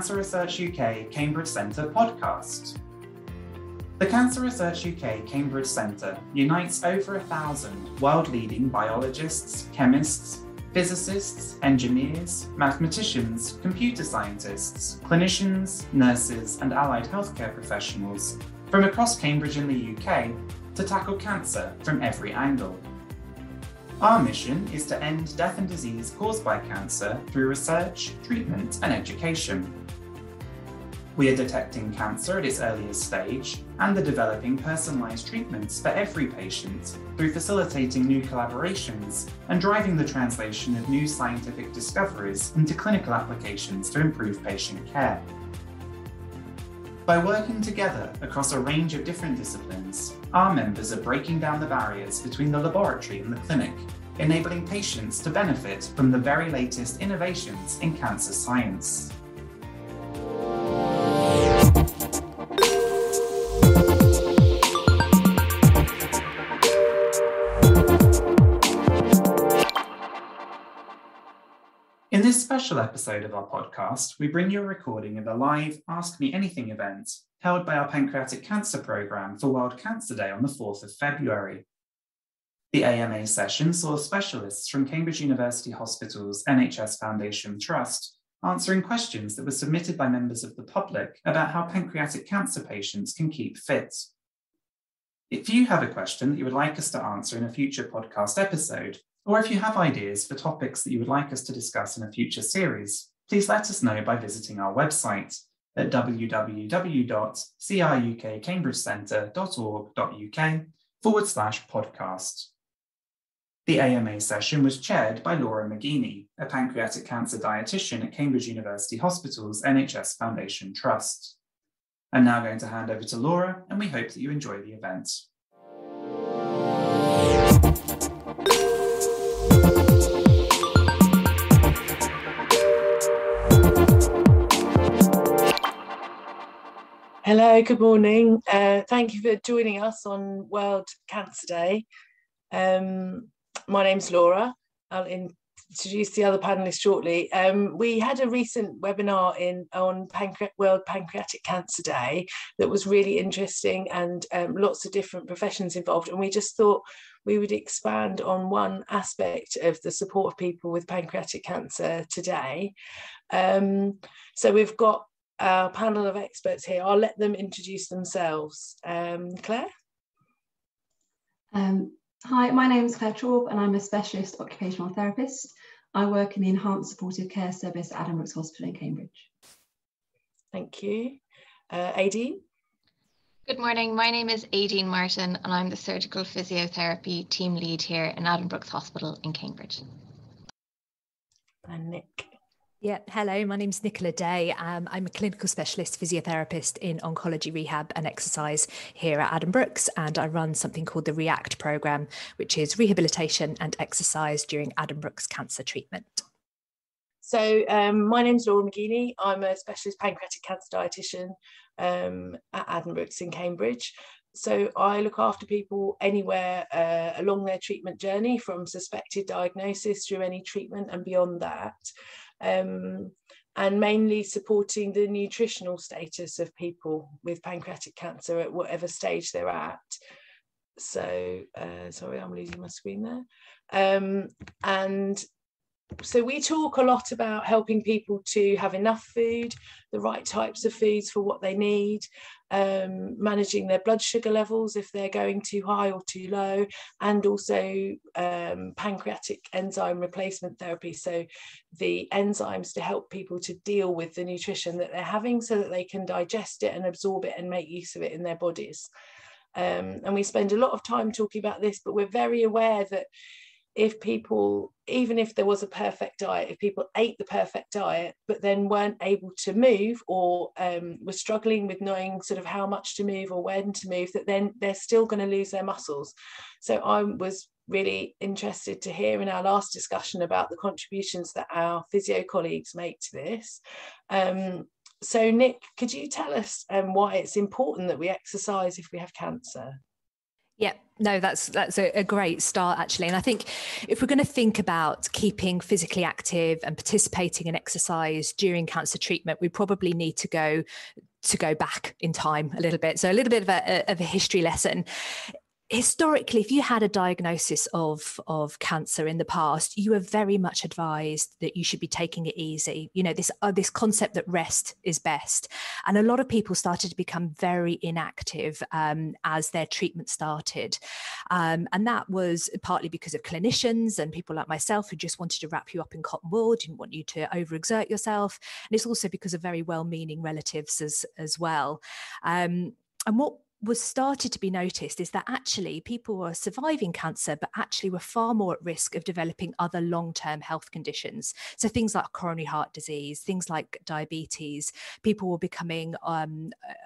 Cancer Research UK Cambridge Centre podcast. The Cancer Research UK Cambridge Centre unites over 1,000 world-leading biologists, chemists, physicists, engineers, mathematicians, computer scientists, clinicians, nurses, and allied healthcare professionals from across Cambridge and the UK to tackle cancer from every angle. Our mission is to end death and disease caused by cancer through research, treatment, and education. We are detecting cancer at its earliest stage and are developing personalised treatments for every patient through facilitating new collaborations and driving the translation of new scientific discoveries into clinical applications to improve patient care. By working together across a range of different disciplines, our members are breaking down the barriers between the laboratory and the clinic, enabling patients to benefit from the very latest innovations in cancer science. In this special episode of our podcast, we bring you a recording of a live Ask Me Anything event held by our Pancreatic Cancer Programme for World Cancer Day on the 4th of February. The AMA session saw specialists from Cambridge University Hospital's NHS Foundation Trust answering questions that were submitted by members of the public about how pancreatic cancer patients can keep fit. If you have a question that you would like us to answer in a future podcast episode, or if you have ideas for topics that you would like us to discuss in a future series, please let us know by visiting our website at www.crukcambridgecentre.org.uk/podcast. The AMA session was chaired by Laura McGeeney, a pancreatic cancer dietitian at Cambridge University Hospital's NHS Foundation Trust. I'm now going to hand over to Laura, and we hope that you enjoy the event. Hello, good morning. Thank you for joining us on World Cancer Day. My name's Laura. I'll introduce the other panellists shortly. We had a recent webinar on World Pancreatic Cancer Day that was really interesting and lots of different professions involved. And we just thought we would expand on one aspect of the support of people with pancreatic cancer today. So we've got our panel of experts here. I'll let them introduce themselves. Claire? Hi, my name is Claire Traub and I'm a specialist occupational therapist. I work in the Enhanced Supportive Care Service at Adam Brooks Hospital in Cambridge. Thank you. Aideen? Good morning, my name is Aideen Martin and I'm the Surgical Physiotherapy Team Lead here in Adam Brooks Hospital in Cambridge. And Nick? Yeah, hello, my name's Nicola Day. I'm a clinical specialist physiotherapist in oncology, rehab and exercise here at Adam Brooks, and I run something called the REACT programme, which is rehabilitation and exercise during Adam Brooks cancer treatment. So my name's Laura McGeeney. I'm a specialist pancreatic cancer dietitian at Adam Brooks in Cambridge. So I look after people anywhere along their treatment journey, from suspected diagnosis through any treatment and beyond that. And mainly supporting the nutritional status of people with pancreatic cancer at whatever stage they're at. So, sorry, I'm losing my screen there. And so we talk a lot about helping people to have enough food, the right types of foods for what they need, managing their blood sugar levels if they're going too high or too low, and also pancreatic enzyme replacement therapy. So the enzymes to help people to deal with the nutrition that they're having so that they can digest it and absorb it and make use of it in their bodies. And we spend a lot of time talking about this, but we're very aware that if people, even if there was a perfect diet, if people ate the perfect diet, but then weren't able to move or were struggling with knowing sort of how much to move or when to move, that then they're still going to lose their muscles. So I was really interested to hear in our last discussion about the contributions that our physio colleagues make to this. So Nick, could you tell us why it's important that we exercise if we have cancer? Yeah, no, that's a great start, actually. And I think if we're going to think about keeping physically active and participating in exercise during cancer treatment, we probably need to go back in time a little bit. So a little bit of a history lesson. Historically, if you had a diagnosis of cancer in the past, you were very much advised that you should be taking it easy. You know, this concept that rest is best. And a lot of people started to become very inactive as their treatment started. And that was partly because of clinicians and people like myself who just wanted to wrap you up in cotton wool, didn't want you to overexert yourself. And it's also because of very well-meaning relatives as well. And what was started to be noticed is that actually people were surviving cancer, but actually were far more at risk of developing other long-term health conditions. So things like coronary heart disease, things like diabetes, people were becoming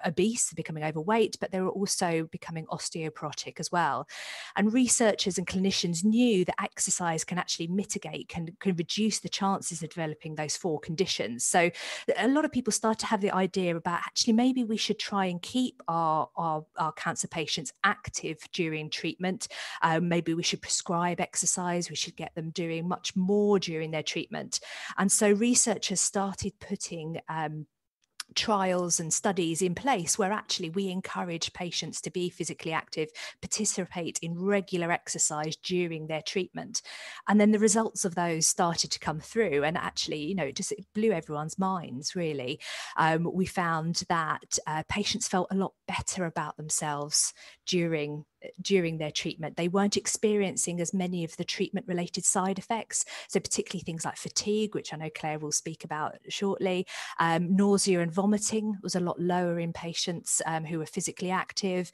obese, becoming overweight, but they were also becoming osteoporotic as well. And researchers and clinicians knew that exercise can actually mitigate, can reduce the chances of developing those four conditions. So a lot of people start to have the idea about actually maybe we should try and keep our cancer patients active during treatment. Maybe we should prescribe exercise. We should get them doing much more during their treatment. And so researchers started putting trials and studies in place where actually we encourage patients to be physically active, participate in regular exercise during their treatment. And then the results of those started to come through, and actually, you know, it blew everyone's minds, really. We found that patients felt a lot better about themselves during their treatment. They weren't experiencing as many of the treatment related side effects. So particularly things like fatigue, which I know Claire will speak about shortly. Nausea and vomiting was a lot lower in patients who were physically active.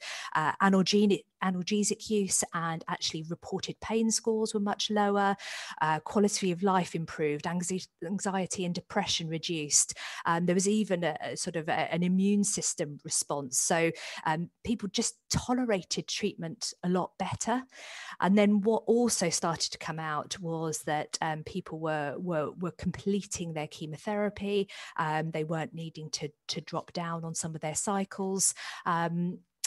Analgesic use and actually reported pain scores were much lower. Quality of life improved. Anxiety and depression reduced. There was even a sort of an immune system response. So people just tolerated treatment a lot better. And then what also started to come out was that people were completing their chemotherapy. They weren't needing to drop down on some of their cycles.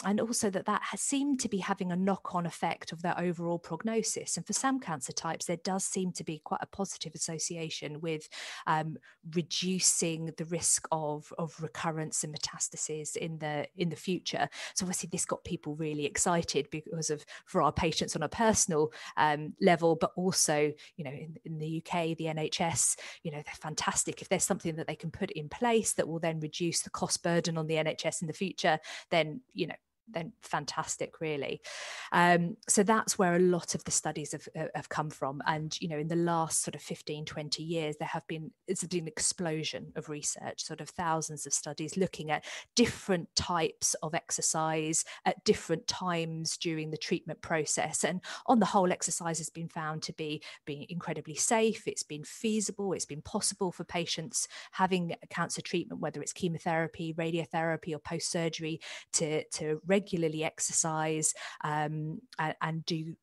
And also that has seemed to be having a knock-on effect of their overall prognosis. And for some cancer types, there does seem to be quite a positive association with reducing the risk of recurrence and metastases in the future. So obviously this got people really excited for our patients on a personal level, but also, you know, in the UK, the NHS, you know, they're fantastic. If there's something that they can put in place that will then reduce the cost burden on the NHS in the future, then, you know, then fantastic, really. So that's where a lot of the studies have come from. And, you know, in the last sort of 15, 20 years, it's been an explosion of research, sort of thousands of studies looking at different types of exercise at different times during the treatment process. And on the whole, exercise has been found to be incredibly safe. It's been feasible. It's been possible for patients having cancer treatment, whether it's chemotherapy, radiotherapy, or post-surgery, to regularly exercise and do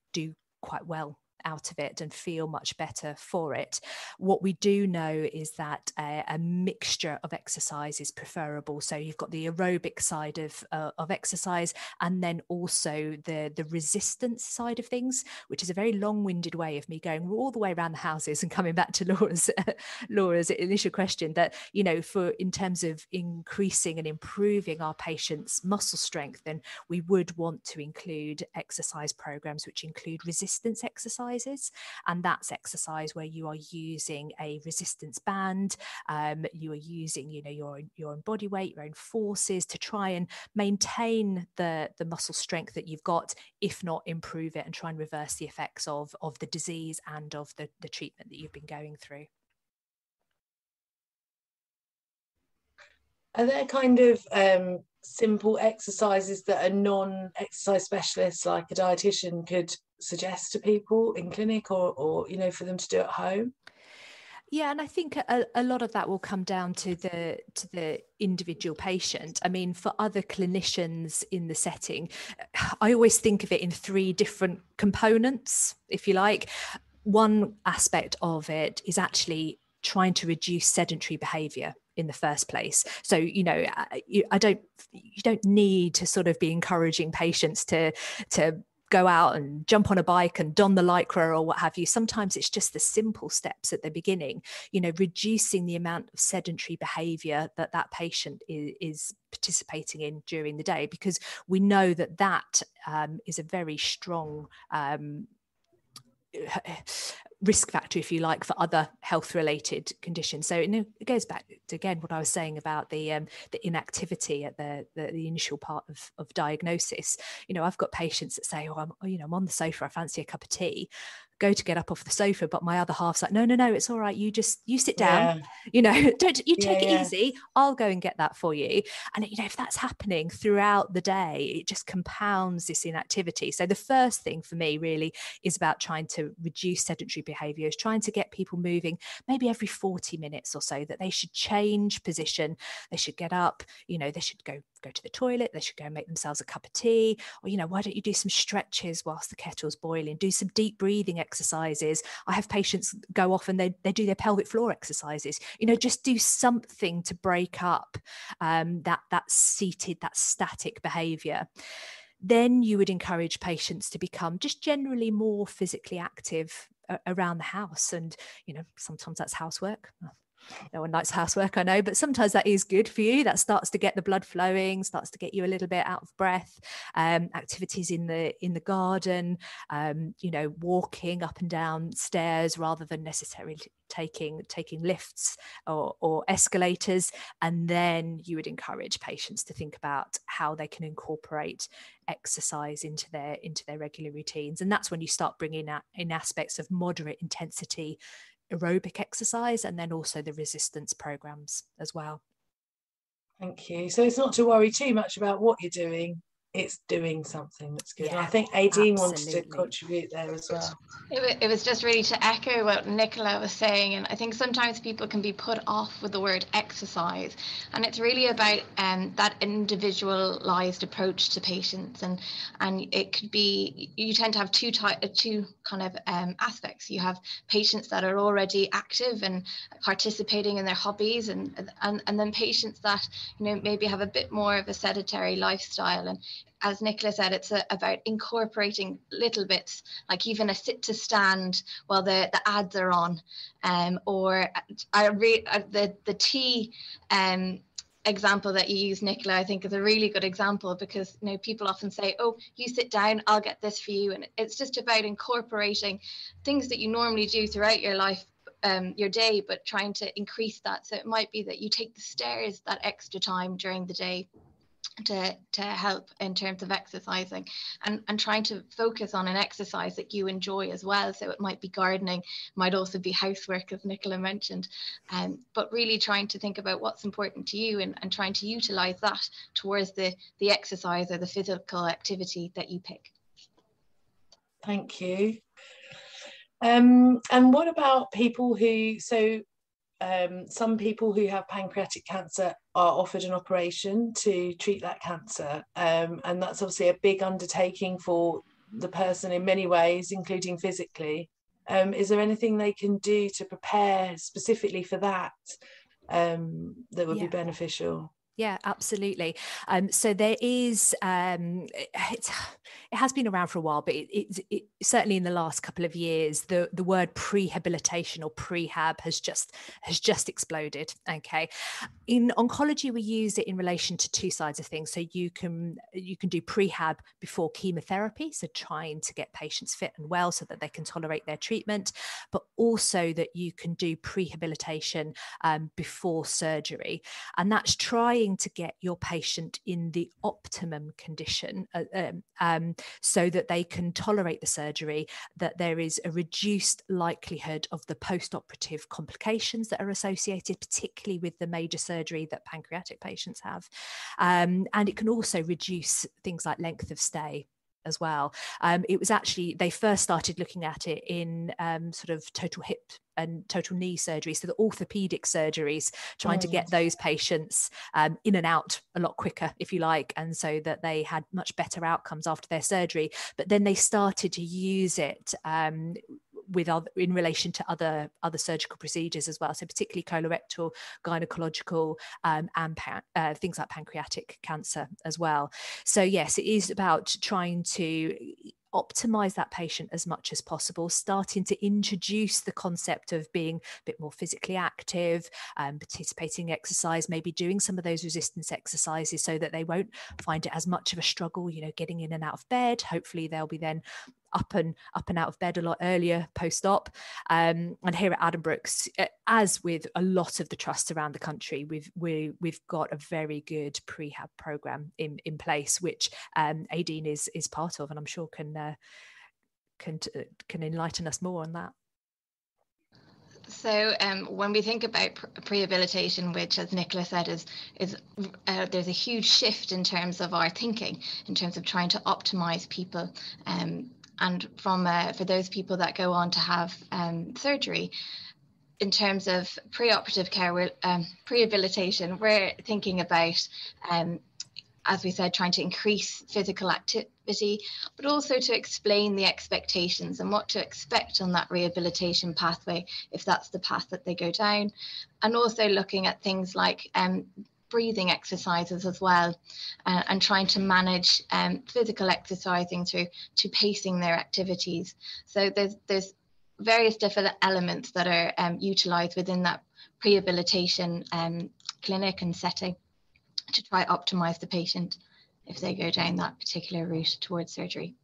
quite well out of it and feel much better for it. What we do know is that a mixture of exercise is preferable. So you've got the aerobic side of exercise, and then also the resistance side of things, which is a very long-winded way of me going all the way around the houses and coming back to Laura's initial question, that, you know, in terms of increasing and improving our patients' muscle strength, then we would want to include exercise programs which include resistance exercise. And that's exercise where you are using a resistance band, you are using, you know, your own body weight, your own forces to try and maintain the muscle strength that you've got, if not improve it and try and reverse the effects of the disease and of the treatment that you've been going through. Are there kind of simple exercises that a non-exercise specialist like a dietitian could suggest to people in clinic or you know, for them to do at home? Yeah, and I think a lot of that will come down to the individual patient. I mean, for other clinicians in the setting, I always think of it in three different components, if you like. One aspect of it is actually trying to reduce sedentary behaviour in the first place. So, you know, you don't need to sort of be encouraging patients to go out and jump on a bike and don the lycra or what have you. Sometimes it's just the simple steps at the beginning, reducing the amount of sedentary behavior that patient is participating in during the day, because we know that is a very strong risk factor, if you like, for other health related conditions. So it goes back to, again, what I was saying about the inactivity at the initial part of diagnosis. I've got patients that say, I'm on the sofa, I fancy a cup of tea, go to get up off the sofa, but my other half's like, no, it's all right, you sit down, don't you take it easy, I'll go and get that for you. And if that's happening throughout the day, it just compounds this inactivity. So the first thing for me really is about trying to reduce sedentary behaviors, trying to get people moving maybe every 40 minutes or so, that they should change position, they should get up, they should go to the toilet, they should go and make themselves a cup of tea, or why don't you do some stretches whilst the kettle's boiling, do some deep breathing exercises. I have patients go off and they do their pelvic floor exercises, just do something to break up that seated, that static behavior. Then you would encourage patients to become just generally more physically active around the house. And sometimes that's housework. No one likes housework, I know, but sometimes that is good for you. That starts to get the blood flowing, starts to get you a little bit out of breath. Activities in the garden, walking up and down stairs rather than necessarily taking lifts or escalators. And then you would encourage patients to think about how they can incorporate exercise into their regular routines. And that's when you start bringing in aspects of moderate intensity aerobic exercise, and then also the resistance programs as well. Thank you. So it's not to worry too much about what you're doing, it's doing something that's good. And I think Aideen wanted to contribute there as well. It was just really to echo what Nicola was saying, and I think sometimes people can be put off with the word exercise, and it's really about that individualized approach to patients, and it could be, you tend to have two kind of aspects. You have patients that are already active and participating in their hobbies, and then patients that maybe have a bit more of a sedentary lifestyle. And as Nicola said, it's about incorporating little bits, like even a sit to stand while the ads are on, or the tea example that you use, Nicola, I think is a really good example, because people often say, oh, you sit down, I'll get this for you. And it's just about incorporating things that you normally do throughout your life, your day, but trying to increase that. So it might be that you take the stairs that extra time during the day to help in terms of exercising, and trying to focus on an exercise that you enjoy as well. So it might be gardening, might also be housework, as Nicola mentioned, but really trying to think about what's important to you, and trying to utilize that towards the exercise or the physical activity that you pick. Thank you. And what about people who, some people who have pancreatic cancer are offered an operation to treat that cancer, and that's obviously a big undertaking for the person in many ways, including physically. Is there anything they can do to prepare specifically for that that would be beneficial? Yeah, absolutely. So there is, it has been around for a while, but it certainly in the last couple of years, the word prehabilitation or prehab has just exploded. Okay, in oncology, we use it in relation to two sides of things. So you can do prehab before chemotherapy, so trying to get patients fit and well so that they can tolerate their treatment, but also that you can do prehabilitation before surgery, and that's trying to get your patient in the optimum condition so that they can tolerate the surgery, that there is a reduced likelihood of the post-operative complications that are associated, particularly with the major surgery that pancreatic patients have. And it can also reduce things like length of stay as well. It was actually, they first started looking at it in sort of total hip and total knee surgery, so the orthopedic surgeries, trying to get those patients in and out a lot quicker, if you like, and so that they had much better outcomes after their surgery. But then they started to use it in relation to other surgical procedures as well, so particularly colorectal, gynecological, and things like pancreatic cancer as well. So yes, it is about trying to optimize that patient as much as possible, starting to introduce the concept of being a bit more physically active, participating in exercise, maybe doing some of those resistance exercises so that they won't find it as much of a struggle, you know, getting in and out of bed. Hopefully they'll be then up and out of bed a lot earlier post-op. And here at Addenbrooke's, as with a lot of the trusts around the country, we've got a very good prehab program in place, which Aideen is part of, and I'm sure can enlighten us more on that. So when we think about rehabilitation, which, as Nicola said, is there's a huge shift in terms of our thinking, in terms of trying to optimize people. And from for those people that go on to have surgery, in terms of preoperative care, rehabilitation, we're thinking about, as we said, trying to increase physical activity, but also to explain the expectations and what to expect on that rehabilitation pathway, if that's the path that they go down. And also looking at things like breathing exercises as well, and trying to manage physical exercising through to pacing their activities. So there's various different elements that are utilised within that rehabilitation clinic and setting to try optimise the patient if they go down that particular route towards surgery.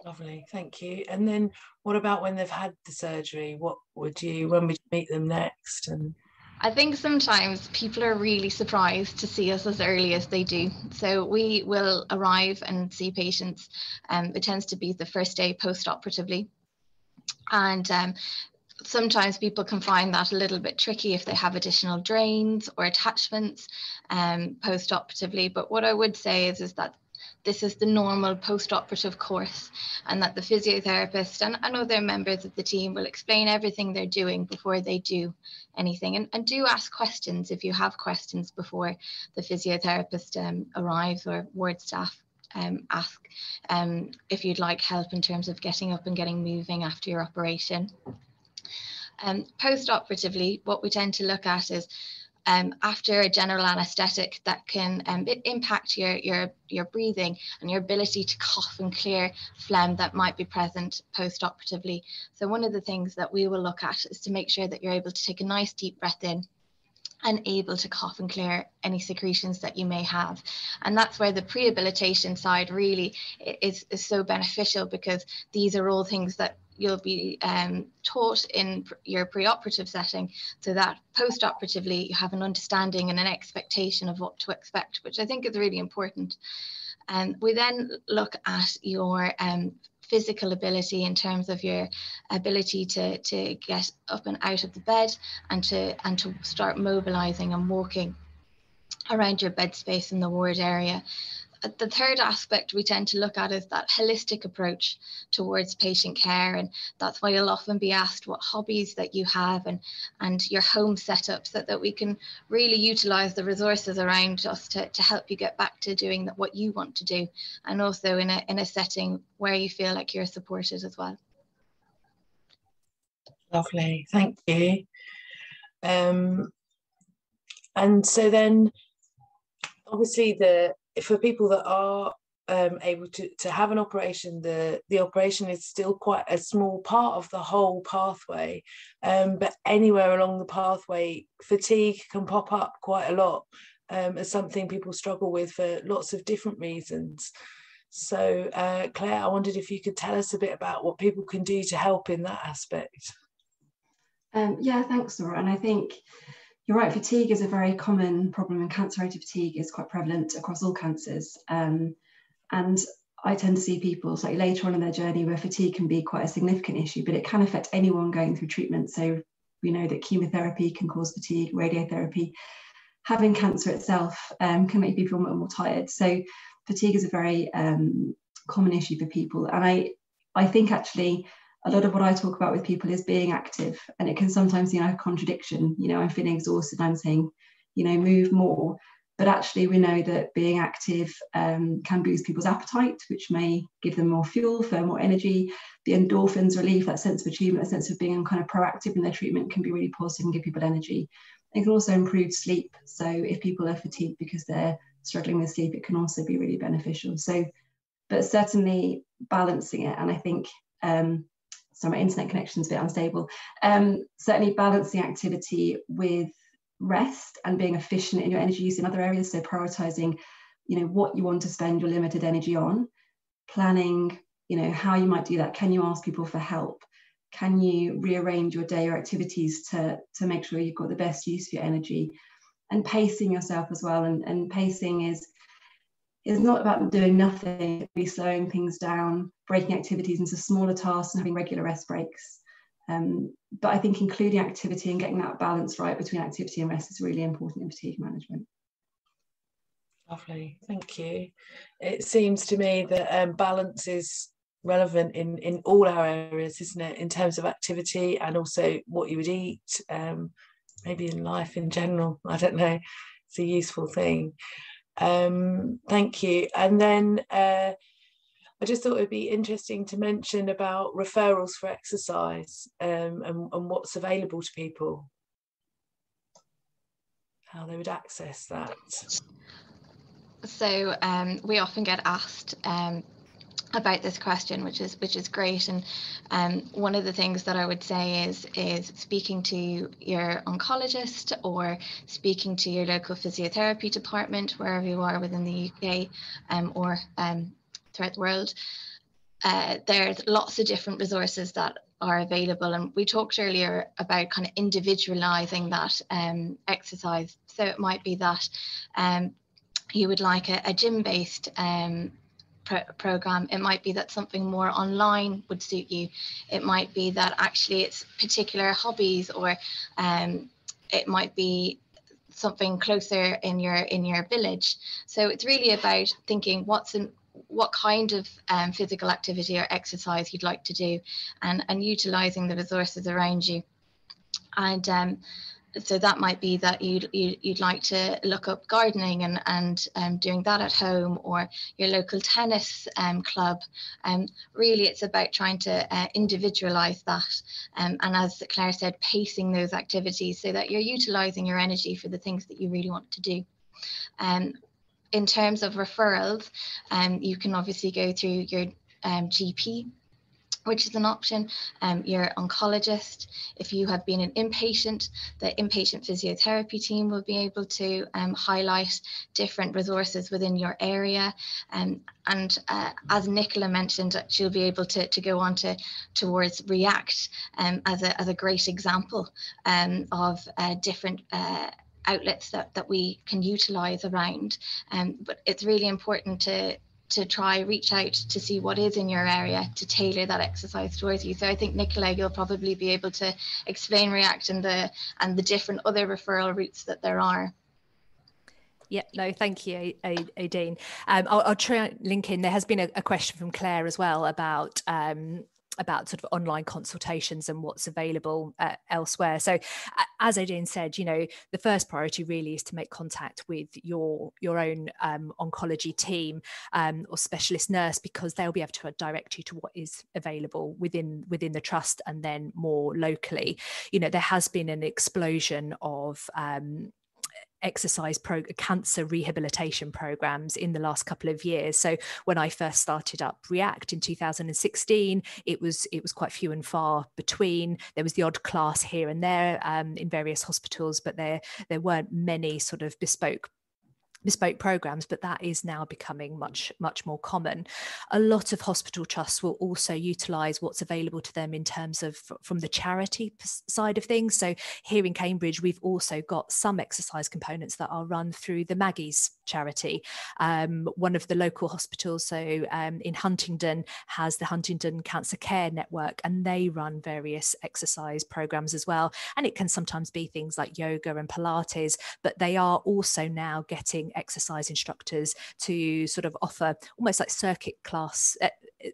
Lovely, thank you. And then what about when they've had the surgery? When would you meet them next? And I think sometimes people are really surprised to see us as early as they do. So we will arrive and see patients. It tends to be the first day post-operatively. And sometimes people can find that a little bit tricky if they have additional drains or attachments post-operatively. But what I would say is that this is the normal post-operative course, and that the physiotherapist and other members of the team will explain everything they're doing before they do anything. And do ask questions if you have questions before the physiotherapist arrives, or ward staff ask if you'd like help in terms of getting up and getting moving after your operation. Post-operatively, what we tend to look at is after a general anaesthetic that can impact your breathing and your ability to cough and clear phlegm that might be present post-operatively. So one of the things that we will look at is to make sure that you're able to take a nice deep breath in and able to cough and clear any secretions that you may have. And that's where the prehabilitation side really is so beneficial, because these are all things that you'll be taught in your preoperative setting, so that post-operatively you have an understanding and an expectation of what to expect, which I think is really important. And we then look at your physical ability in terms of your ability to get up and out of the bed and to start mobilizing and walking around your bed space in the ward area. The third aspect we tend to look at is that holistic approach towards patient care, and that's why you'll often be asked what hobbies that you have and your home setup, so that we can really utilize the resources around us to help you get back to doing what you want to do, and also in a setting where you feel like you're supported as well. Lovely, thank you. And so then obviously for people that are able to have an operation, the operation is still quite a small part of the whole pathway, but anywhere along the pathway, fatigue can pop up quite a lot as something people struggle with for lots of different reasons. So Claire, I wondered if you could tell us a bit about what people can do to help in that aspect. Yeah, thanks, Laura. And I think you're right, fatigue is a very common problem, and cancer-related fatigue is quite prevalent across all cancers. And I tend to see people slightly later on in their journey where fatigue can be quite a significant issue, but it can affect anyone going through treatment. So we know that chemotherapy can cause fatigue, radiotherapy. Having cancer itself can make people more tired. So fatigue is a very common issue for people. And I think actually a lot of what I talk about with people is being active, and it can sometimes seem like a contradiction. You know, I'm feeling exhausted, I'm saying, you know, move more. But actually we know that being active can boost people's appetite, which may give them more fuel for more energy. The endorphins relief, that sense of achievement, a sense of being kind of proactive in their treatment, can be really positive and give people energy. It can also improve sleep. So if people are fatigued because they're struggling with sleep, it can also be really beneficial. So but certainly balancing it. And I think, so my internet connection's a bit unstable, certainly balancing activity with rest and being efficient in your energy use in other areas. So prioritizing, what you want to spend your limited energy on, planning, how you might do that. Can you ask people for help? Can you rearrange your day or activities to make sure you've got the best use for your energy? And pacing yourself as well. And pacing is not about doing nothing, be slowing things down, breaking activities into smaller tasks and having regular rest breaks. But I think including activity and getting that balance right between activity and rest is really important in fatigue management. Lovely, thank you. It seems to me that balance is relevant in all our areas, isn't it, in terms of activity and also what you would eat, maybe in life in general. I don't know, it's a useful thing. Thank you. And then I just thought it'd be interesting to mention about referrals for exercise, and what's available to people, how they would access that. So we often get asked about this question, which is great, and one of the things that I would say is speaking to your oncologist or speaking to your local physiotherapy department wherever you are within the UK or throughout the world. There's lots of different resources that are available, and we talked earlier about kind of individualizing that exercise. So it might be that you would like a gym-based program. It might be that something more online would suit you. It might be that actually it's particular hobbies, or it might be something closer in your village. So it's really about thinking what kind of physical activity or exercise you'd like to do, and utilizing the resources around you. And so that might be that you'd like to look up gardening and doing that at home, or your local tennis club. Really, it's about trying to individualize that, and as Claire said, pacing those activities so that you're utilizing your energy for the things that you really want to do. In terms of referrals, you can obviously go through your GP, which is an option, your oncologist. If you have been an inpatient, the inpatient physiotherapy team will be able to highlight different resources within your area. And as Nicola mentioned, she'll be able to go on towards React as a great example of different outlets that we can utilize around. But it's really important to try reach out to see what is in your area to tailor that exercise towards you. So I think, Nicola, you'll probably be able to explain React and the different other referral routes that there are. Yeah, no, thank you, Aideen. I'll try and link in. There has been a question from Claire as well about sort of online consultations and what's available elsewhere. So as Aideen said, the first priority really is to make contact with your own oncology team or specialist nurse, because they'll be able to direct you to what is available within the trust and then more locally. There has been an explosion of cancer rehabilitation programs in the last couple of years. So when I first started up React in 2016, it was quite few and far between. There was the odd class here and there in various hospitals, but there weren't many sort of bespoke programs, but that is now becoming much more common. A lot of hospital trusts will also utilise what's available to them in terms of from the charity side of things. So here in Cambridge, we've also got some exercise components that are run through the Maggie's charity. One of the local hospitals, so in Huntingdon, has the Huntingdon Cancer Care Network, and they run various exercise programs as well. And it can sometimes be things like yoga and Pilates, but they are also now getting exercise instructors to sort of offer almost like circuit class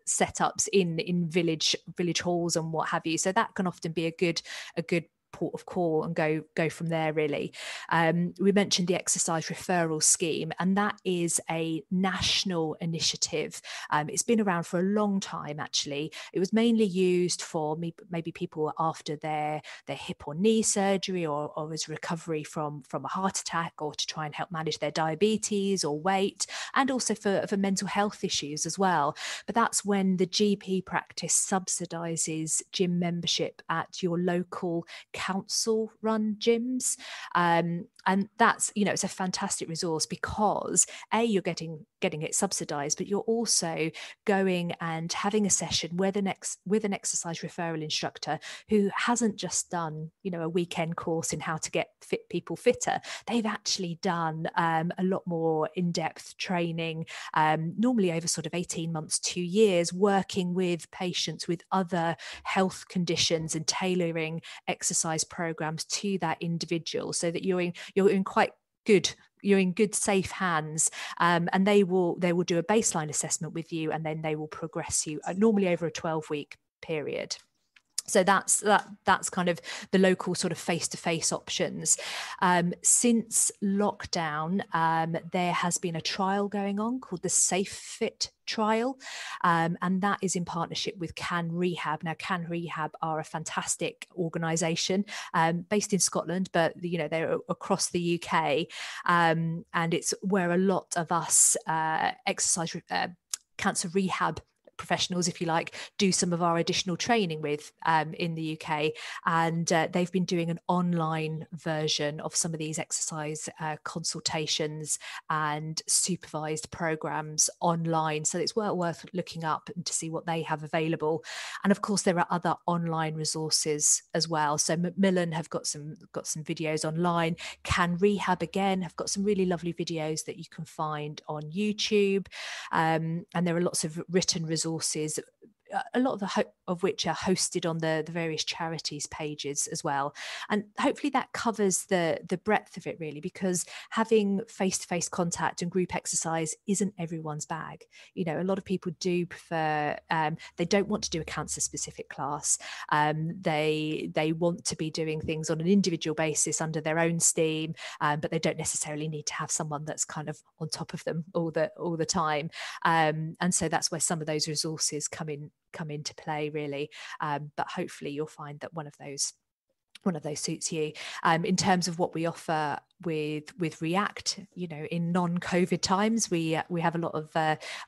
setups in village halls and what have you. So that can often be a good port of call and go from there, really. We mentioned the exercise referral scheme, and that is a national initiative. It's been around for a long time, actually. It was mainly used for maybe people after their hip or knee surgery, or as recovery from a heart attack, or to try and help manage their diabetes or weight, and also for mental health issues as well. But that's when the GP practice subsidises gym membership at your local council run gyms, and that's, it's a fantastic resource, because you're getting it subsidised, but you're also going and having a session with an exercise referral instructor who hasn't just done a weekend course in how to get fit people fitter. They've actually done a lot more in-depth training, normally over sort of 18 months, 2 years, working with patients with other health conditions and tailoring exercise programs to that individual, so that you're in good safe hands, and they will do a baseline assessment with you, and then they will progress you normally over a 12-week period. So that's kind of the local sort of face-to-face options. Since lockdown, there has been a trial going on called the Safe Fit trial, and that is in partnership with Can Rehab. Now, Can Rehab are a fantastic organisation based in Scotland, but they're across the UK, and it's where a lot of us exercise cancer rehab professionals, if you like, do some of our additional training with in the UK, and they've been doing an online version of some of these exercise consultations and supervised programs online, so it's worth looking up to see what they have available. And of course, there are other online resources as well. So Macmillan have got some videos online. Can Rehab again have got some really lovely videos that you can find on YouTube, and there are lots of written resources, a lot of which are hosted on the various charities pages as well. And hopefully that covers the breadth of it, really, because having face-to-face contact and group exercise isn't everyone's bag. A lot of people do prefer, they don't want to do a cancer specific class. They want to be doing things on an individual basis under their own steam, but they don't necessarily need to have someone that's kind of on top of them all the time. And so that's where some of those resources come into play, really, but hopefully you'll find that one of those suits you. In terms of what we offer with React, in non-COVID times, we have a lot of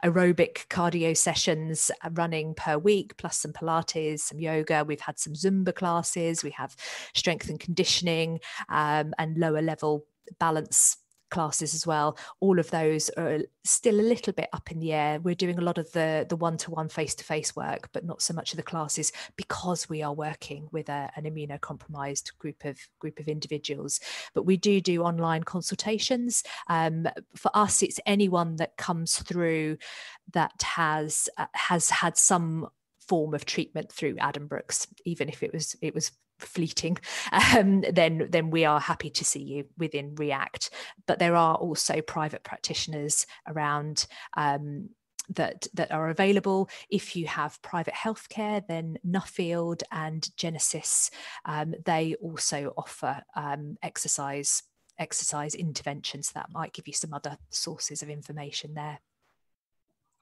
aerobic cardio sessions running per week, plus some Pilates, some yoga. We've had some Zumba classes. We have strength and conditioning, and lower level balance classes as well. All of those are still a little bit up in the air. We're doing a lot of the one-to-one face-to-face work, but not so much of the classes, because we are working with an immunocompromised group of individuals. But we do online consultations. For us, it's anyone that comes through that has had some form of treatment through Addenbrooke's, even if it was fleeting, then we are happy to see you within React. But there are also private practitioners around that are available. If you have private healthcare, then Nuffield and Genesis, they also offer exercise interventions that might give you some other sources of information there.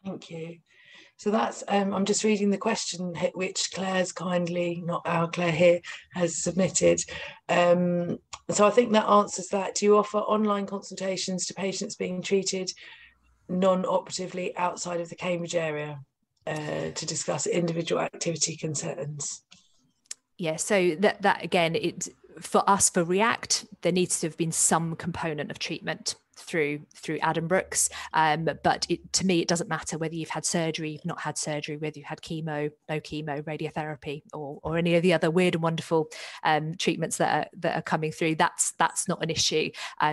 Thank you. So that's, I'm just reading the question which Claire's kindly, not our Claire here, has submitted. So I think that answers that. Do you offer online consultations to patients being treated non-operatively outside of the Cambridge area to discuss individual activity concerns? Yeah, so that again, for us, for React, there needs to have been some component of treatment through Addenbrooke's, but to me it doesn't matter whether you've had surgery, you've not had surgery, whether you've had chemo, no chemo, radiotherapy, or any of the other weird and wonderful treatments that are coming through. That's not an issue.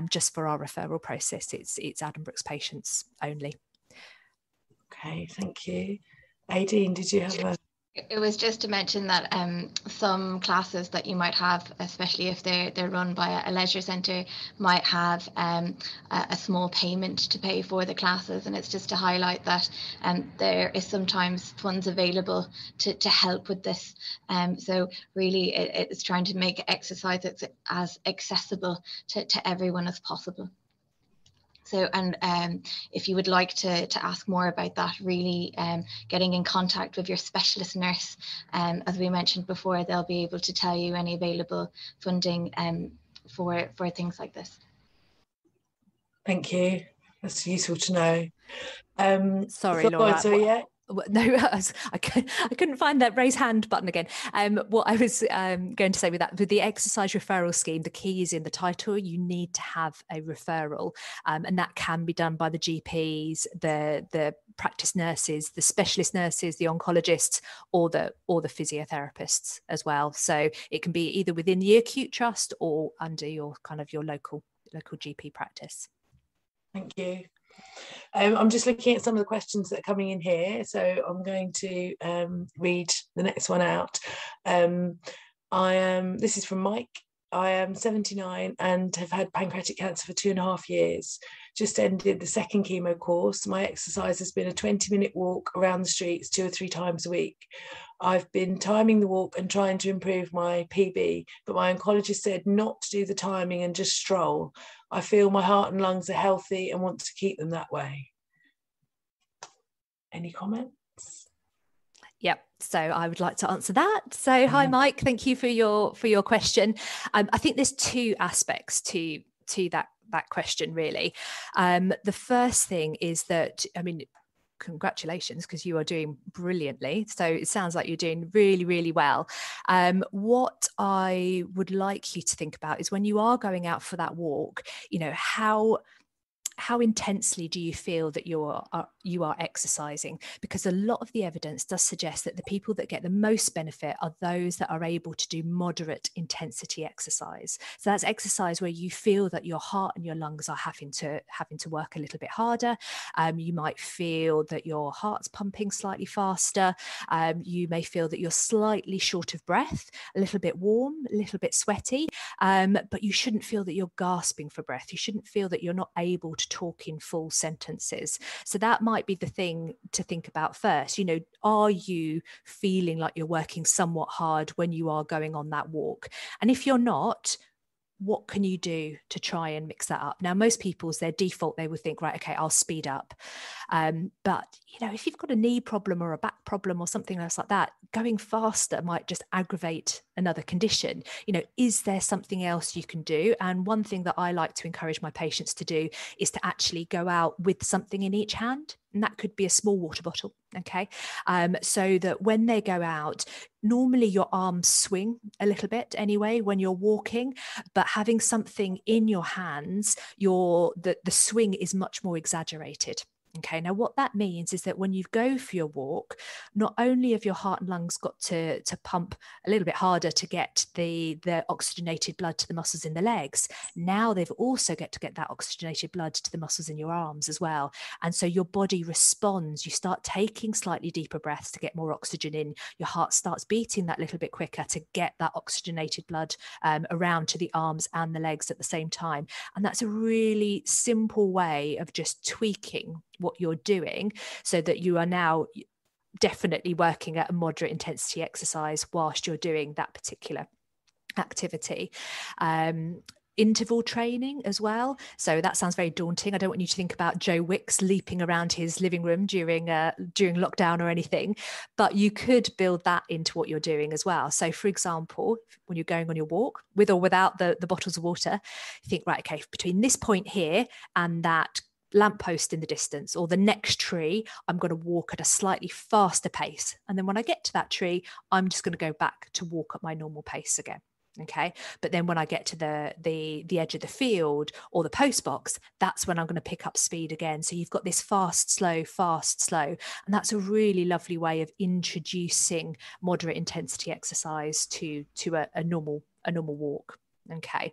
Just for our referral process, it's Addenbrooke's patients only. Okay, thank you. Aideen, did you have a It was just to mention that some classes that you might have, especially if they're run by a leisure centre, might have a small payment to pay for the classes, and it's just to highlight that there is sometimes funds available to help with this. So really, it's trying to make exercise as accessible to everyone as possible. So, and if you would like to ask more about that, really getting in contact with your specialist nurse, as we mentioned before, they'll be able to tell you any available funding for things like this. Thank you. That's useful to know. Sorry, Laura. So yeah. No, I couldn't find that raise hand button again. What I was going to say with that, with the exercise referral scheme, the key is in the title. You need to have a referral, and that can be done by the GPs, the practice nurses, the specialist nurses, the oncologists, or the physiotherapists as well. So it can be either within the acute trust or under your local GP practice. Thank you. I'm just looking at some of the questions that are coming in here, so I'm going to read the next one out. This is from Mike. I am 79 and have had pancreatic cancer for 2.5 years. Just ended the second chemo course. My exercise has been a 20-minute walk around the streets 2 or 3 times a week. I've been timing the walk and trying to improve my PB, but my oncologist said not to do the timing and just stroll. I feel my heart and lungs are healthy and want to keep them that way. Any comments? Yep. So I would like to answer that. So hi, Mike. Thank you for your question. I think there's 2 aspects to that question, really. The first thing is that, I mean, congratulations, because you are doing brilliantly. So it sounds like you're doing really, really well. What I would like you to think about is when you are going out for that walk, you know, how intensely do you feel that you are exercising? Because a lot of the evidence does suggest that the people that get the most benefit are those that are able to do moderate intensity exercise. So that's exercise where you feel that your heart and your lungs are having to work a little bit harder. You might feel that your heart's pumping slightly faster. You may feel that you're slightly short of breath, a little bit warm, a little bit sweaty, but you shouldn't feel that you're gasping for breath. You shouldn't feel that you're not able to talk in full sentences. So that might be the thing to think about first. You know, are you feeling like you're working somewhat hard when you are going on that walk? And if you're not, what can you do to try and mix that up? Now, most people's their default, they would think, right, okay, I'll speed up. But, you know, if you've got a knee problem or a back problem or something else like that, going faster might just aggravate another condition. You know, is there something else you can do? And one thing that I like to encourage my patients to do is to actually go out with something in each hand. And that could be a small water bottle, okay? So that when they go out, normally your arms swing a little bit anyway when you're walking, but having something in your hands, the swing is much more exaggerated. Okay, now what that means is that when you go for your walk, not only have your heart and lungs got to pump a little bit harder to get the oxygenated blood to the muscles in the legs, now they've also got to get that oxygenated blood to the muscles in your arms as well. And so your body responds. You start taking slightly deeper breaths to get more oxygen in. Your heart starts beating that little bit quicker to get that oxygenated blood around to the arms and the legs at the same time. And that's a really simple way of just tweaking what you're doing so that you are now definitely working at a moderate intensity exercise whilst you're doing that particular activity. Interval training as well. So that sounds very daunting. I don't want you to think about Joe Wicks leaping around his living room during lockdown or anything, but you could build that into what you're doing as well. So for example, when you're going on your walk, with or without the bottles of water, you think, right, okay, between this point here and that lamppost in the distance or the next tree, I'm going to walk at a slightly faster pace. And then when I get to that tree, I'm just going to go back to walk at my normal pace again. Okay. But then when I get to the edge of the field or the post box, that's when I'm going to pick up speed again. So you've got this fast, slow. And that's a really lovely way of introducing moderate intensity exercise to a normal walk. Okay,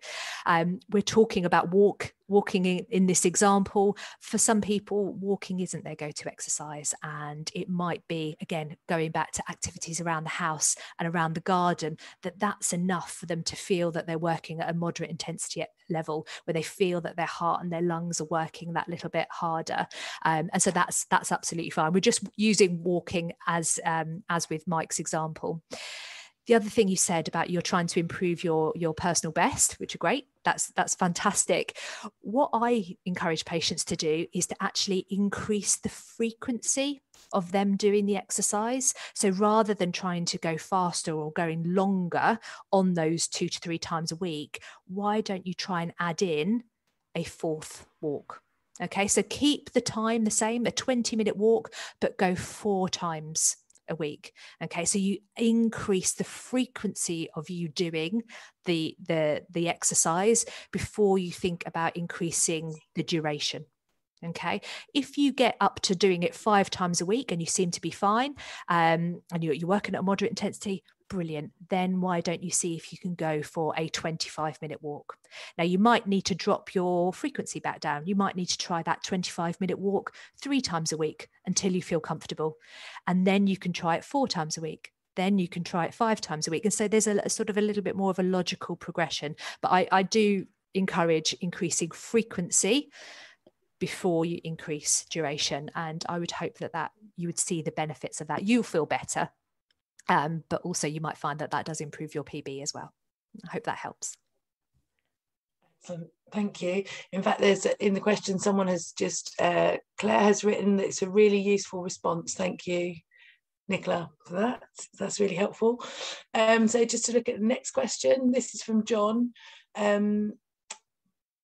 we're talking about walking in this example. For some people, walking isn't their go-to exercise, and it might be, again, going back to activities around the house and around the garden, that's enough for them to feel that they're working at a moderate intensity level, where they feel that their heart and their lungs are working that little bit harder, and so that's absolutely fine. We're just using walking as with Mike's example. The other thing you said about you're trying to improve your personal best, which are great. That's fantastic. What I encourage patients to do is to actually increase the frequency of them doing the exercise. So rather than trying to go faster or going longer on those 2 to 3 times a week, why don't you try and add in a 4th walk? Okay, so keep the time the same, a 20-minute walk, but go 4 times a week. Okay, so you increase the frequency of you doing the exercise before you think about increasing the duration. Okay, if you get up to doing it 5 times a week and you seem to be fine, and you're working at a moderate intensity, brilliant. Then why don't you see if you can go for a 25-minute walk? Now, you might need to drop your frequency back down. You might need to try that 25-minute walk 3 times a week until you feel comfortable. And then you can try it 4 times a week. Then you can try it 5 times a week. And so there's a sort of a little bit more of a logical progression. But I do encourage increasing frequency before you increase duration. And I would hope that you would see the benefits of that. You'll feel better. But also you might find that does improve your PB as well. I hope that helps. Excellent. Thank you. In fact, there's in the question, someone has just, Claire has written that it's a really useful response. Thank you, Nicola, for that. That's really helpful. So just to look at the next question, this is from John.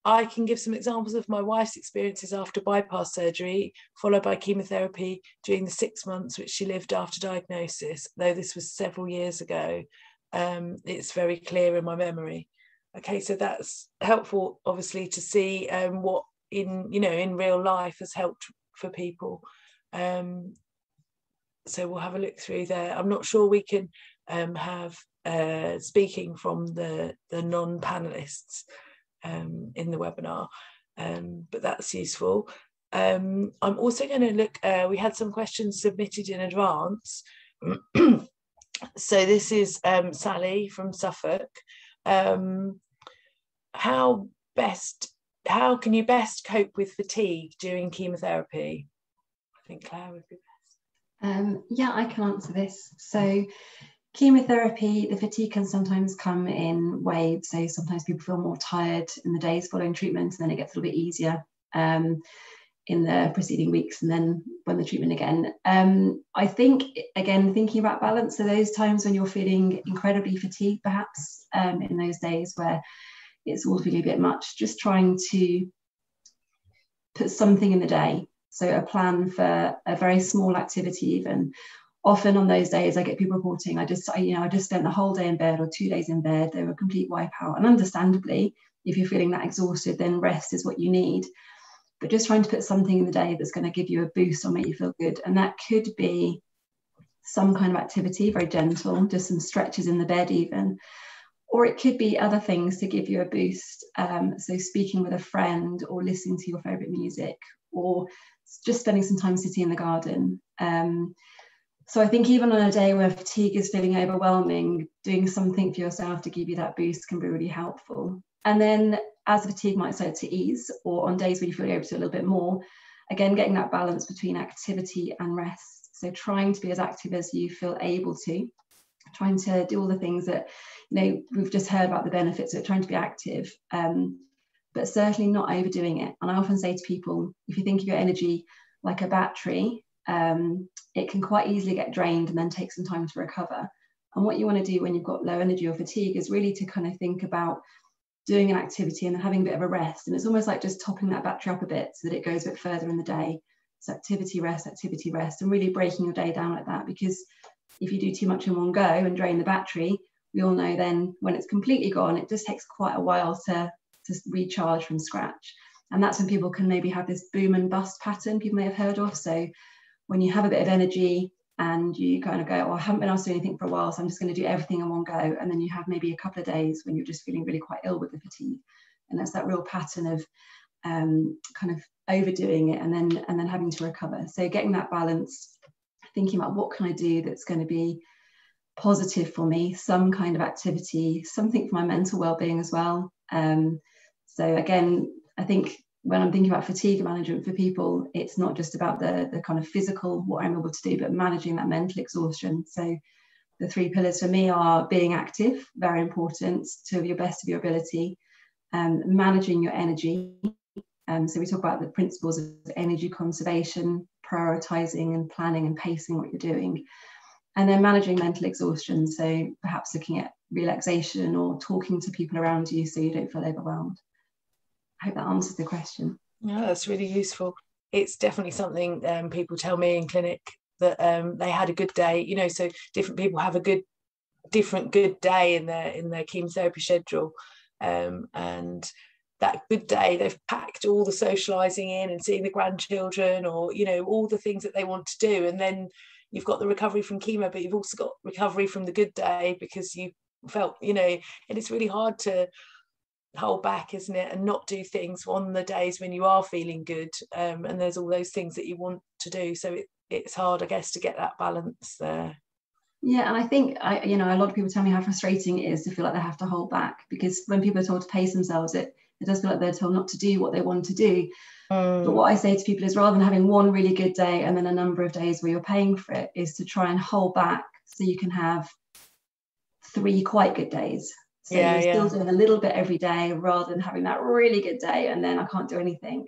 I can give some examples of my wife's experiences after bypass surgery, followed by chemotherapy during the 6 months which she lived after diagnosis. Though this was several years ago, it's very clear in my memory. Okay, so that's helpful, obviously, to see what in real life has helped for people. So we'll have a look through there. I'm not sure we can have speaking from the non-panelists in the webinar, but that's useful. I'm also going to look, we had some questions submitted in advance. So this is Sally from Suffolk. How can you best cope with fatigue during chemotherapy? I think Claire would be best. Yeah, I can answer this. So chemotherapy, the fatigue can sometimes come in waves. So sometimes people feel more tired in the days following treatment, and then it gets a little bit easier in the preceding weeks, and then when the treatment again. I think, again, thinking about balance, so those times when you're feeling incredibly fatigued, perhaps in those days where it's all feeling a bit much, just trying to put something in the day. So a plan for a very small activity even. Often on those days I get people reporting, I just spent the whole day in bed or 2 days in bed, they were a complete wipeout. And understandably, if you're feeling that exhausted, then rest is what you need. But just trying to put something in the day that's going to give you a boost or make you feel good. And that could be some kind of activity, very gentle, just some stretches in the bed even. Or it could be other things to give you a boost. So speaking with a friend, or listening to your favourite music, or just spending some time sitting in the garden. So I think even on a day where fatigue is feeling overwhelming, doing something for yourself to give you that boost can be really helpful. And then as the fatigue might start to ease, or on days when you feel able to do a little bit more, again, getting that balance between activity and rest. So trying to be as active as you feel able to, trying to do all the things that, we've just heard about the benefits of trying to be active, but certainly not overdoing it. And I often say to people, if you think of your energy like a battery, it can quite easily get drained and then take some time to recover. And what you want to do when you've got low energy or fatigue is really to kind of think about doing an activity and then having a bit of a rest. And it's almost like just topping that battery up a bit so that it goes a bit further in the day. So activity, rest, and really breaking your day down like that. Because if you do too much in one go and drain the battery, we all know then when it's completely gone, it just takes quite a while to recharge from scratch. And that's when people can maybe have this boom and bust pattern people may have heard of. So when you have a bit of energy, and you kind of go, oh, I haven't been asked to do anything for a while, so I'm just going to do everything in one go. And then you have maybe a couple of days when you're just feeling really quite ill with the fatigue. And that's that real pattern of kind of overdoing it and then having to recover. So getting that balance, thinking about what can I do that's going to be positive for me, some kind of activity, something for my mental well-being as well. So again, I think when I'm thinking about fatigue management for people, it's not just about the kind of physical, what I'm able to do, but managing that mental exhaustion. So the 3 pillars for me are being active, very important, to your best of your ability, managing your energy. So we talk about the principles of energy conservation, prioritizing and planning and pacing what you're doing, and then managing mental exhaustion. So perhaps looking at relaxation or talking to people around you so you don't feel overwhelmed. I hope that answers the question. Yeah, that's really useful. It's definitely something people tell me in clinic, that they had a good day, you know, so different people have a different good day in their chemotherapy schedule, and that good day they've packed all the socializing in and seeing the grandchildren, or, you know, all the things that they want to do, and then you've got the recovery from chemo, but you've also got recovery from the good day because you felt, you know, and it's really hard to hold back, isn't it, and not do things on the days when you are feeling good, and there's all those things that you want to do, so it's hard, I guess, to get that balance there. Yeah, and I think you know, a lot of people tell me how frustrating it is to feel like they have to hold back, because when people are told to pace themselves, it does feel like they're told not to do what they want to do. But what I say to people is, rather than having one really good day and then a number of days where you're paying for it, is to try and hold back so you can have 3 quite good days. So you're still doing a little bit every day, rather than having that really good day and then I can't do anything.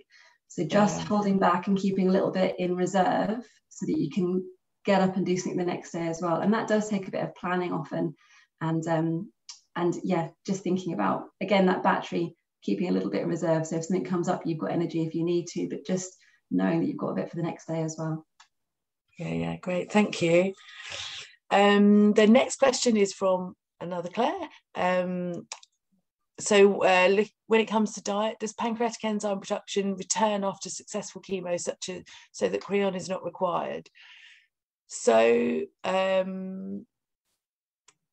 So just holding back and keeping a little bit in reserve so that you can get up and do something the next day as well. And that does take a bit of planning often. And yeah, just thinking about, again, that battery, keeping a little bit in reserve. So if something comes up, you've got energy if you need to, but just knowing that you've got a bit for the next day as well. Yeah, great. Thank you. The next question is from another Claire. So when it comes to diet, does pancreatic enzyme production return after successful chemo, so that creon is not required? So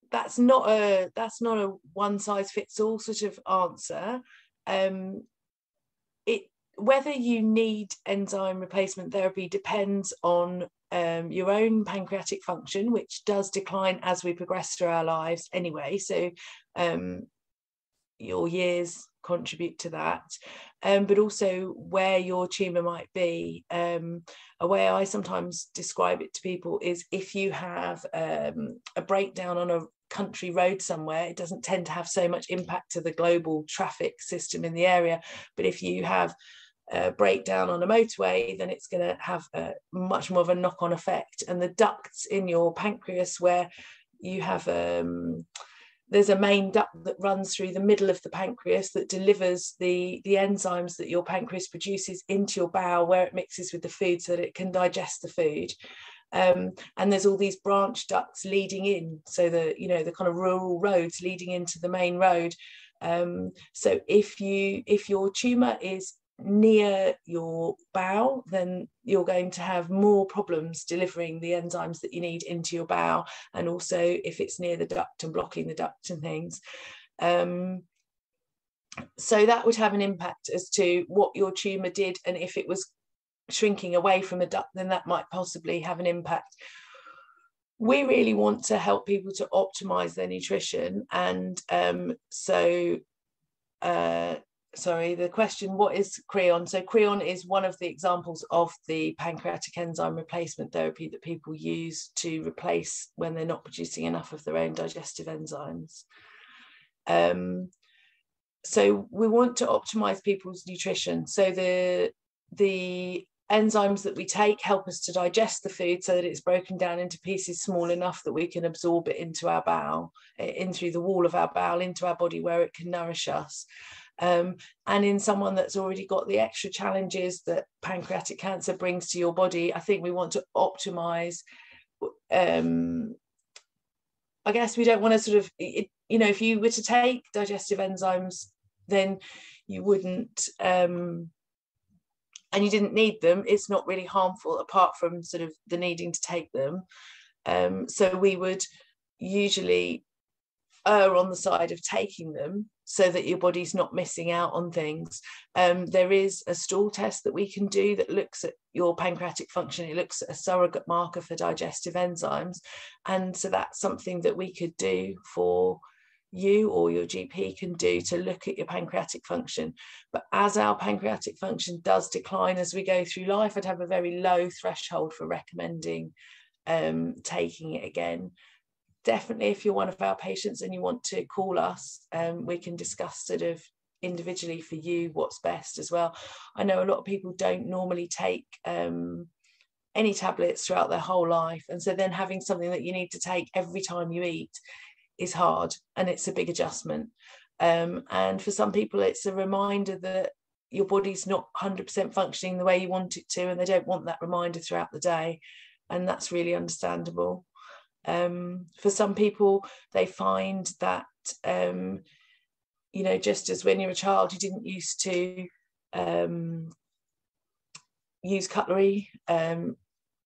that's not a one size fits all sort of answer. Whether you need enzyme replacement therapy depends on your own pancreatic function, which does decline as we progress through our lives anyway. So your years contribute to that, but also where your tumour might be. A way I sometimes describe it to people is, if you have a breakdown on a country road somewhere, it doesn't tend to have so much impact to the global traffic system in the area, but if you have a breakdown on a motorway, then it's going to have much more of a knock-on effect. And the ducts in your pancreas, where you have there's a main duct that runs through the middle of the pancreas that delivers the enzymes that your pancreas produces into your bowel, where it mixes with the food so that it can digest the food. And there's all these branch ducts leading in, so the kind of rural roads leading into the main road. So if your tumour is near your bowel, then you're going to have more problems delivering the enzymes that you need into your bowel, and also if it's near the duct and blocking the duct and things. So that would have an impact as to what your tumour did, and if it was shrinking away from the duct, then that might possibly have an impact. We really want to help people to optimize their nutrition, and sorry, the question, what is creon? So creon is one of the examples of the pancreatic enzyme replacement therapy that people use to replace when they're not producing enough of their own digestive enzymes. So we want to optimize people's nutrition. So the enzymes that we take help us to digest the food so that it's broken down into pieces small enough that we can absorb it into our bowel, in through the wall of our bowel, into our body, where it can nourish us. And in someone that's already got the extra challenges that pancreatic cancer brings to your body, I think we want to optimize. I guess we don't want to sort of, if you were to take digestive enzymes, then you wouldn't and you didn't need them, it's not really harmful apart from sort of the needing to take them. So we would usually err on the side of taking them so that your body's not missing out on things. There is a stool test that we can do that looks at your pancreatic function. It looks at a surrogate marker for digestive enzymes. And so that's something that we could do for you, or your GP can do, to look at your pancreatic function. But as our pancreatic function does decline as we go through life, I'd have a very low threshold for recommending taking it again. Definitely, if you're one of our patients and you want to call us, we can discuss sort of individually for you what's best as well. I know a lot of people don't normally take any tablets throughout their whole life, and so then having something that you need to take every time you eat is hard, and it's a big adjustment. And for some people, it's a reminder that your body's not 100% functioning the way you want it to, and they don't want that reminder throughout the day, and that's really understandable. For some people, they find that you know, just as when you're a child you didn't used to use cutlery, and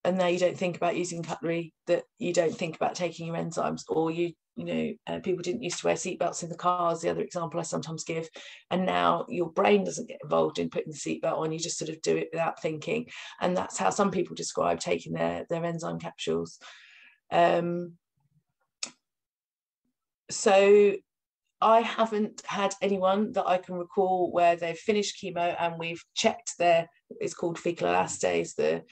now you don't think about using cutlery, that you don't think about taking your enzymes, or you know, people didn't used to wear seatbelts in the cars, the other example I sometimes give, and now your brain doesn't get involved in putting the seatbelt on, you just sort of do it without thinking. And that's how some people describe taking their enzyme capsules. So I haven't had anyone that I can recall where they've finished chemo and we've checked their, it's called fecal elastase, the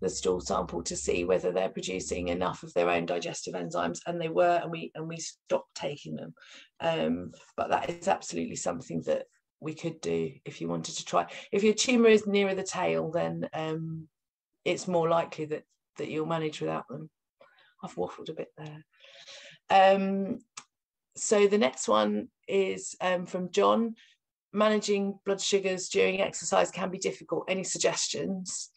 stool sample, to see whether they're producing enough of their own digestive enzymes, and they were, and we stopped taking them. But that is absolutely something that we could do if you wanted to try. If your tumour is nearer the tail, then it's more likely that you'll manage without them. I've waffled a bit there. So the next one is from John. Managing blood sugars during exercise can be difficult. Any suggestions?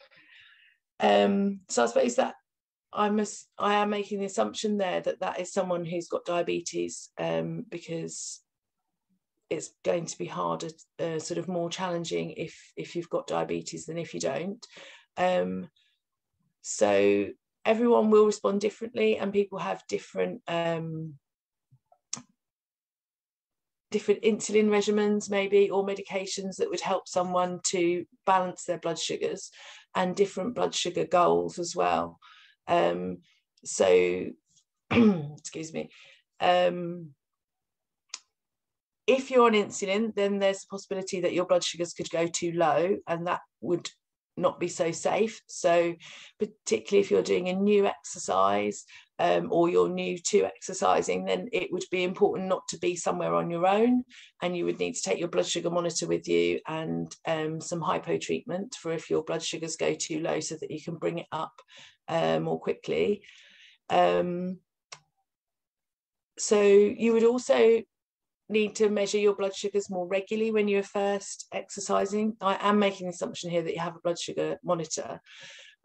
So I suppose that I am making the assumption there that is someone who's got diabetes, because it's going to be harder, sort of more challenging if you've got diabetes than if you don't. So everyone will respond differently, and people have different insulin regimens maybe, or medications that would help someone to balance their blood sugars, and different blood sugar goals as well. So excuse me, if you're on insulin, then there's a possibility that your blood sugars could go too low, and that would not be so safe. So particularly if you're doing a new exercise, or you're new to exercising, then it would be important not to be somewhere on your own, and you would need to take your blood sugar monitor with you, and some hypo treatment for if your blood sugars go too low, so that you can bring it up more quickly. So you would also need to measure your blood sugars more regularly when you're first exercising. I am making the assumption here that you have a blood sugar monitor,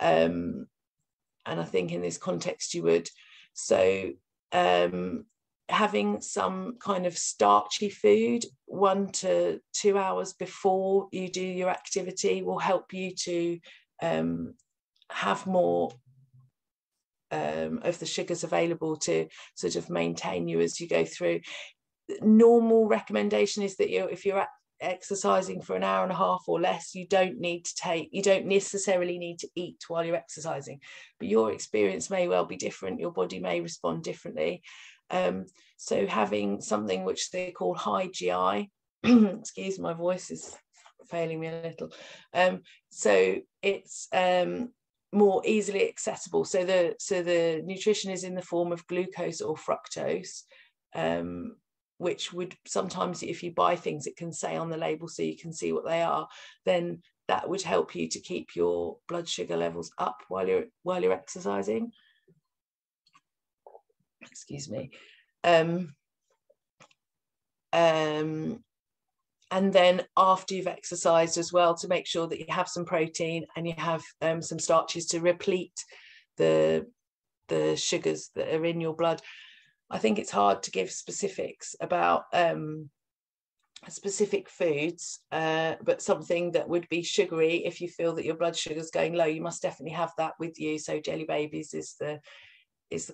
and I think in this context you would. So having some kind of starchy food 1 to 2 hours before you do your activity will help you to have more of the sugars available to sort of maintain you as you go through. Normal recommendation is that if you're exercising for an hour and a half or less, you don't necessarily need to eat while you're exercising, but your experience may well be different. Your body may respond differently. So having something which they call high GI, excuse my voice is failing me a little, so it's more easily accessible. So the nutrition is in the form of glucose or fructose, which would sometimes, if you buy things, it can say on the label so you can see what they are, then that would help you to keep your blood sugar levels up while you're exercising. Excuse me. And then after you've exercised as well, to make sure that you have some protein and you have some starches to replete the sugars that are in your blood. I think it's hard to give specifics about specific foods, but something that would be sugary. If you feel that your blood sugar is going low, you must definitely have that with you. So jelly babies is the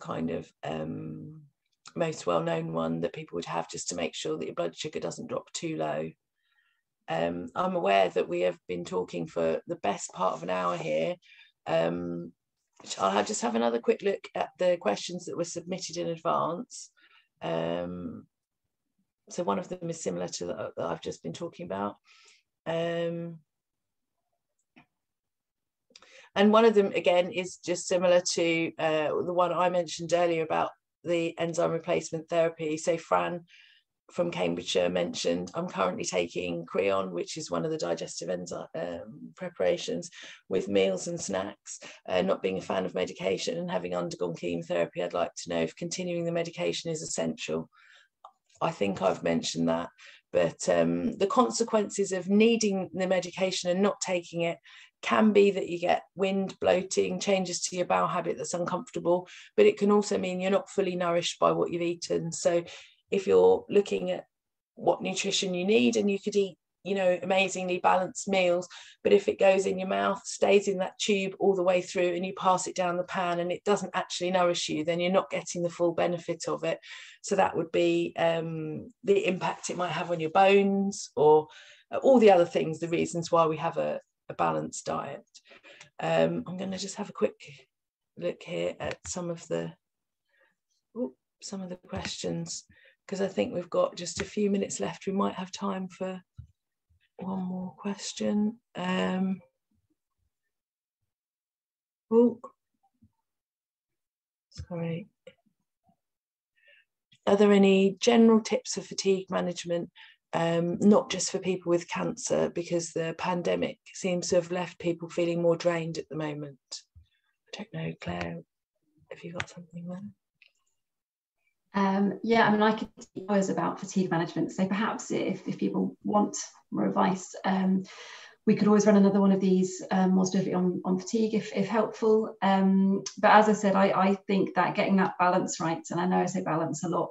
kind of most well-known one that people would have, just to make sure that your blood sugar doesn't drop too low. I'm aware that we have been talking for the best part of an hour here. I'll just have another quick look at the questions that were submitted in advance. So one of them is similar to that I've just been talking about. And one of them, again, is just similar to the one I mentioned earlier about the enzyme replacement therapy. So Fran from Cambridgeshire mentioned, I'm currently taking Creon, which is one of the digestive enzyme preparations, with meals and snacks. Not being a fan of medication and having undergone chemotherapy, I'd like to know if continuing the medication is essential. I think I've mentioned that, but the consequences of needing the medication and not taking it can be that you get wind, bloating, changes to your bowel habit that's uncomfortable, but it can also mean you're not fully nourished by what you've eaten. So if you're looking at what nutrition you need, and you could eat, you know, amazingly balanced meals, but if it goes in your mouth, stays in that tube all the way through, and you pass it down the pan and it doesn't actually nourish you, then you're not getting the full benefit of it. So that would be the impact it might have on your bones, or all the other things, the reasons why we have a balanced diet. I'm going to just have a quick look here at some of the questions, because I think we've got just a few minutes left. We might have time for one more question. Sorry. Are there any general tips for fatigue management, not just for people with cancer, because the pandemic seems to have left people feeling more drained at the moment? I don't know, Claire, have you got something there? Yeah, I mean, I could speak hours about fatigue management. So perhaps if people want more advice, we could always run another one of these more specifically on fatigue if helpful. But as I said, I think that getting that balance right, and I know I say balance a lot,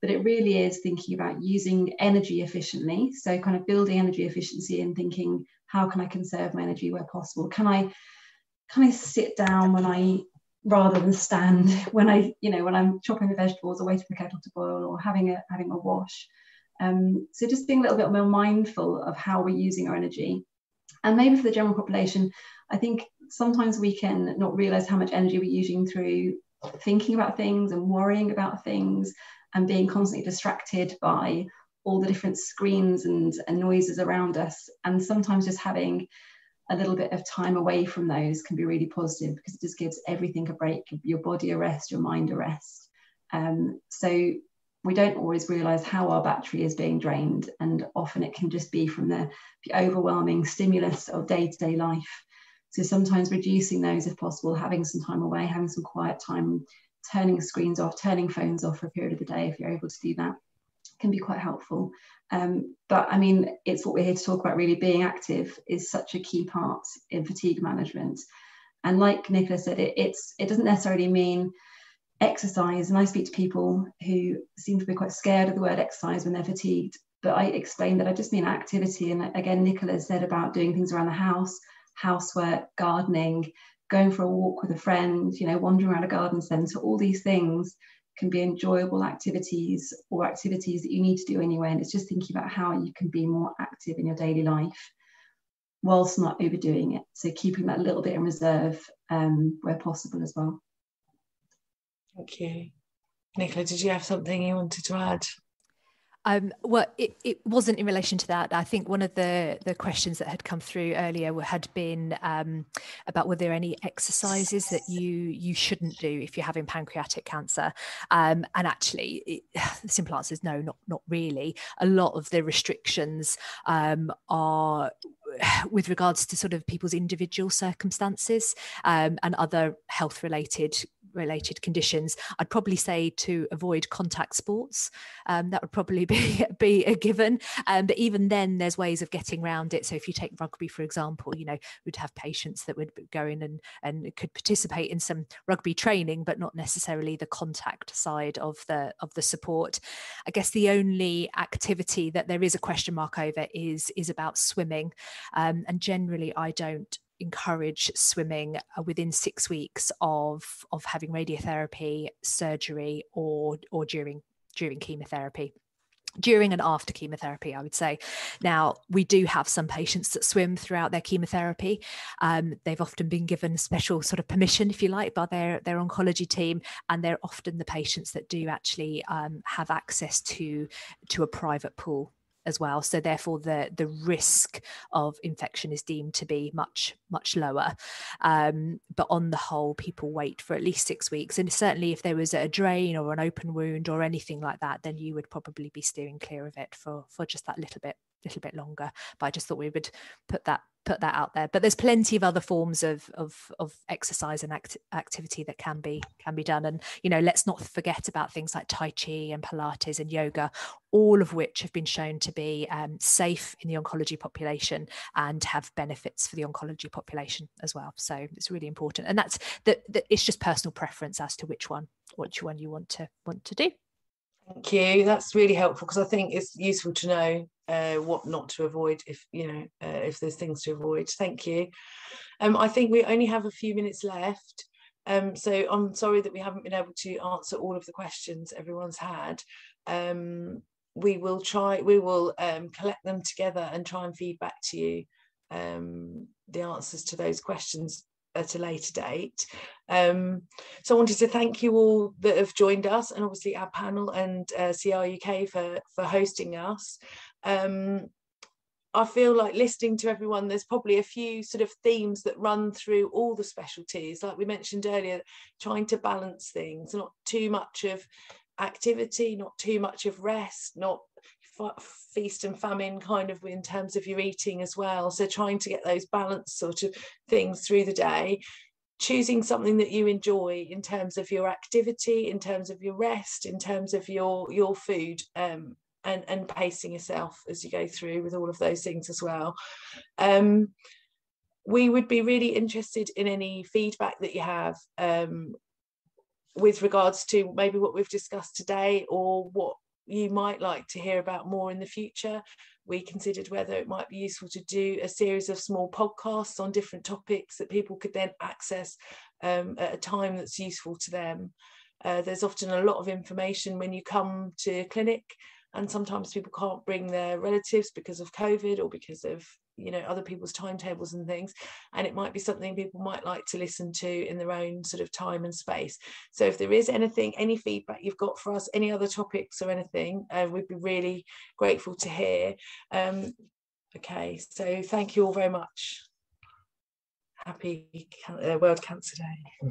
but it really is thinking about using energy efficiently. So kind of building energy efficiency and thinking, how can I conserve my energy where possible? Can I sit down rather than stand when I'm chopping the vegetables or waiting for the kettle to boil or having a wash? So just being a little bit more mindful of how we're using our energy. And maybe for the general population, I think sometimes we can not realize how much energy we're using through thinking about things and worrying about things and being constantly distracted by all the different screens and noises around us. And sometimes just having a little bit of time away from those can be really positive, because it just gives everything a break, your body a rest, your mind a rest. So we don't always realize how our battery is being drained, and often it can just be from the overwhelming stimulus of day-to-day life. So sometimes reducing those if possible, having some time away, having some quiet time, turning screens off, turning phones off for a period of the day, if you're able to do that, can be quite helpful. But I mean, it's what we're here to talk about, really. Being active is such a key part in fatigue management. And like Nicola said, it doesn't necessarily mean exercise. And I speak to people who seem to be quite scared of the word exercise when they're fatigued, but I explain that I just mean activity. And again, Nicola said about doing things around the house, housework, gardening, going for a walk with a friend, wandering around a garden centre. All these things can be enjoyable activities, or activities that you need to do anyway. And it's just thinking about how you can be more active in your daily life whilst not overdoing it. So keeping that little bit in reserve where possible as well. Thank you. Nicola, did you have something you wanted to add? Well, it wasn't in relation to that. I think one of the questions that had come through earlier had been about were there any exercises that you shouldn't do if you're having pancreatic cancer? And actually, the simple answer is no, not really. A lot of the restrictions are with regards to sort of people's individual circumstances and other health-related related conditions, I'd probably say to avoid contact sports. That would probably be a given. But even then, there's ways of getting around it. So if you take rugby, for example, we'd have patients that would go in and could participate in some rugby training, but not necessarily the contact side of the support. I guess the only activity that there is a question mark over is about swimming. And generally, I don't encourage swimming within 6 weeks of having radiotherapy, surgery, or during chemotherapy. During and after chemotherapy, I would say. Now, we do have some patients that swim throughout their chemotherapy. They've often been given special sort of permission, if you like, by their oncology team, and they're often the patients that do actually have access to a private pool as well. So therefore the risk of infection is deemed to be much lower. But on the whole, people wait for at least 6 weeks. And certainly if there was a drain or an open wound or anything like that, then you would probably be steering clear of it for just that little bit longer. But I just thought we would put that out there. But there's plenty of other forms of exercise and activity that can be done. And let's not forget about things like Tai Chi and Pilates and yoga, all of which have been shown to be safe in the oncology population and have benefits for the oncology population as well. So it's really important. And that's it's just personal preference as to which one you want to do. Thank you. That's really helpful, because I think it's useful to know what not to avoid if there's things to avoid. Thank you. I think we only have a few minutes left. So I'm sorry that we haven't been able to answer all of the questions everyone's had. We will collect them together and try and feed back to you the answers to those questions at a later date. So I wanted to thank you all that have joined us, and obviously our panel and CRUK for hosting us. I feel like listening to everyone, there's probably a few sort of themes that run through all the specialties. Like we mentioned earlier, trying to balance things, not too much of activity, not too much of rest, not feast and famine kind of in terms of your eating as well. So trying to get those balanced sort of things through the day, choosing something that you enjoy in terms of your activity, in terms of your rest, in terms of your food, and pacing yourself as you go through with all of those things as well. We would be really interested in any feedback that you have with regards to maybe what we've discussed today, or what you might like to hear about more in the future. We considered whether it might be useful to do a series of small podcasts on different topics that people could then access at a time that's useful to them. There's often a lot of information when you come to clinic, and sometimes people can't bring their relatives because of COVID or because of other people's timetables and things, and it might be something people might like to listen to in their own sort of time and space. So if there is any feedback you've got for us, any other topics or anything, we'd be really grateful to hear. Okay, so thank you all very much. Happy World Cancer Day.